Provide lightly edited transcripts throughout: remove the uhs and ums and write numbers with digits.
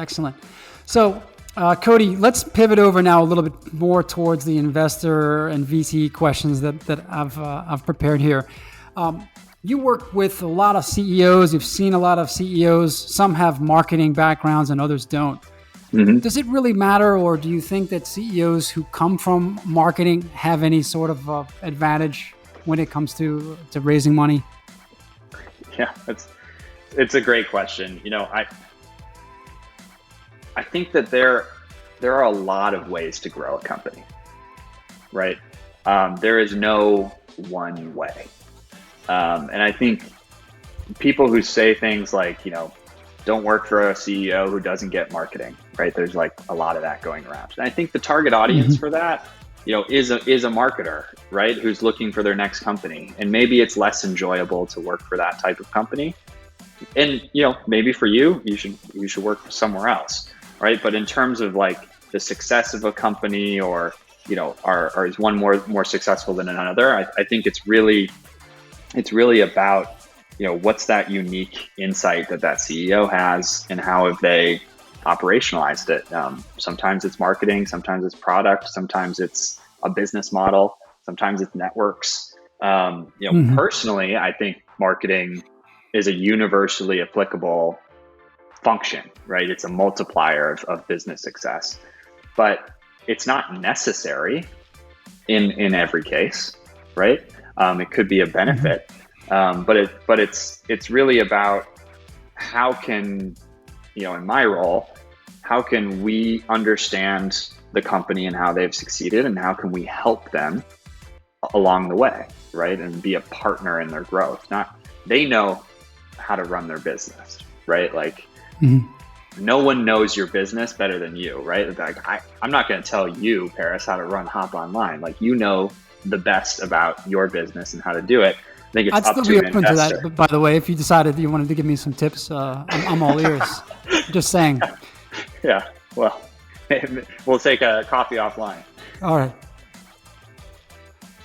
Excellent. So, Cody, let's pivot over now a little bit more towards the investor and VC questions that I've prepared here. You work with a lot of CEOs. You've seen a lot of CEOs. Some have marketing backgrounds and others don't. Mm-hmm. Does it really matter, or do you think that CEOs who come from marketing have any sort of advantage when it comes to raising money? Yeah, it's a great question. I think that there are a lot of ways to grow a company, right? There is no one way. And I think people who say things like, don't work for a CEO who doesn't get marketing, right? There's like a lot of that going around. And I think the target audience for that, is a marketer, right? Who's looking for their next company. And maybe it's less enjoyable to work for that type of company. And, maybe for you should work somewhere else, right? But in terms of like the success of a company or, or is one more successful than another, I think it's really about, what's that unique insight that CEO has and how have they operationalized it. Sometimes it's marketing, sometimes it's product, sometimes it's a business model, sometimes it's networks. Personally, I think marketing is a universally applicable function, right? It's a multiplier of business success, but it's not necessary in every case, right? It could be a benefit, but it's really about how can, in my role, how can we understand the company and how they've succeeded, and how can we help them along the way, right? And be a partner in their growth. They know how to run their business, right? Like no one knows your business better than you, right? Like I'm not going to tell you, Paris, how to run Hop Online. Like the best about your business and how to do it. I think it's I'd up still to be an open investor. to that. But by the way, if you decided you wanted to give me some tips, I'm all ears. Just saying. Yeah. Well, we'll take a coffee offline. All right.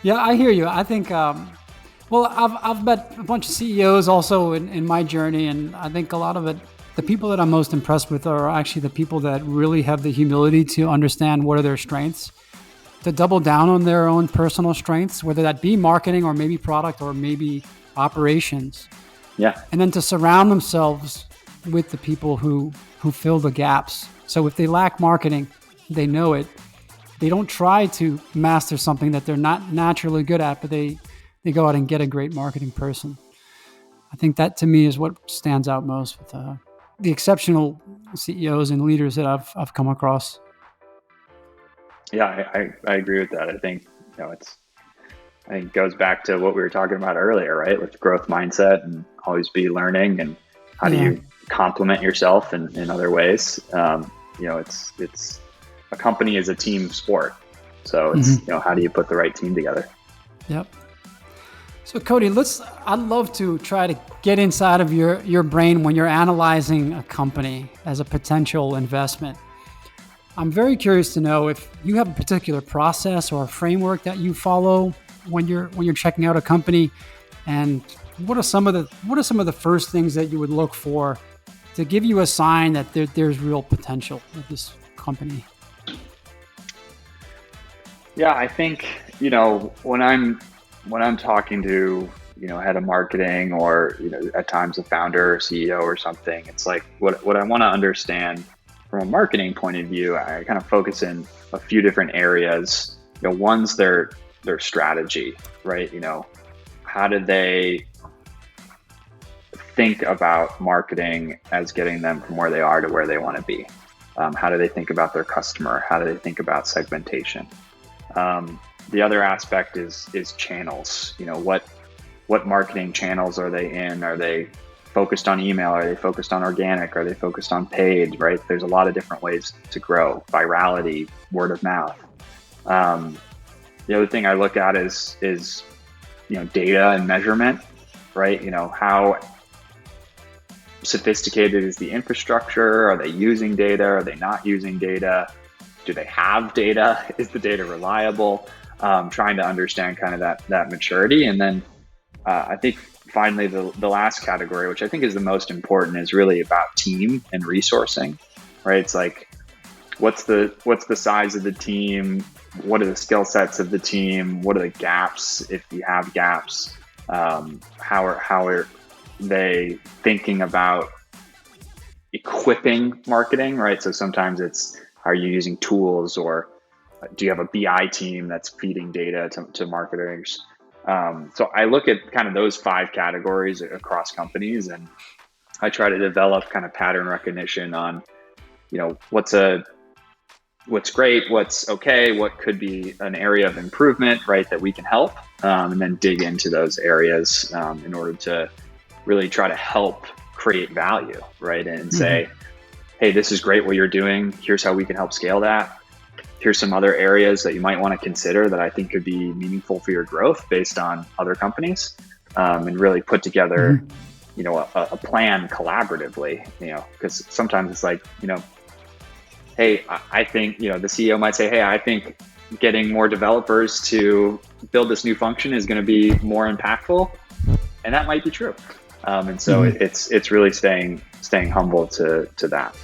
Yeah, I hear you. I think, I've met a bunch of CEOs also in my journey, and I think a lot of it, the people that I'm most impressed with are actually the people that really have the humility to understand what are their strengths, to double down on their own personal strengths, whether that be marketing or maybe product or maybe operations. Yeah. And then to surround themselves with the people who fill the gaps. So if they lack marketing, they know it. They don't try to master something that they're not naturally good at, but they go out and get a great marketing person. I think that to me is what stands out most with the exceptional CEOs and leaders that I've come across. Yeah, I agree with that. I think, I think it goes back to what we were talking about earlier, right? With growth mindset and always be learning, and how do you complement yourself in other ways? It's a company is a team sport. So it's, how do you put the right team together? Yep. So Cody, I'd love to try to get inside of your brain when you're analyzing a company as a potential investment. I'm very curious to know if you have a particular process or a framework that you follow when you're checking out a company, and what are some of the first things that you would look for to give you a sign that there's real potential with this company? Yeah, I think, when I'm talking to, head of marketing or, at times a founder or CEO or something, it's like what I want to understand from a marketing point of view, I kind of focus in a few different areas. One's their strategy, right? How do they think about marketing as getting them from where they are to where they want to be? How do they think about their customer? How do they think about segmentation? The other aspect is channels. What marketing channels are they in? Are they focused on email? Are they focused on organic? Are they focused on paid, right? There's a lot of different ways to grow. Virality, word of mouth. The other thing I look at is data and measurement, right? How sophisticated is the infrastructure? Are they using data? Are they not using data? Do they have data? Is the data reliable? Trying to understand kind of that maturity. And then I think finally the last category, which I think is the most important, is really about team and resourcing. right? It's like, what's the size of the team? What are the skill sets of the team? What are the gaps, if you have gaps? How are they thinking about equipping marketing, right? So sometimes it's, are you using tools, or do you have a BI team that's feeding data to marketers? So I look at kind of those 5 categories across companies, and I try to develop kind of pattern recognition on, what's great, what's okay, what could be an area of improvement, right, that we can help, and then dig into those areas in order to really try to help create value, right? And say, hey, this is great what you're doing. Here's how we can help scale that. Here's some other areas that you might want to consider that I think could be meaningful for your growth based on other companies, and really put together, a plan collaboratively, because sometimes it's like, hey, I think, the CEO might say, hey, I think getting more developers to build this new function is going to be more impactful. And that might be true. And so it's really staying humble to that.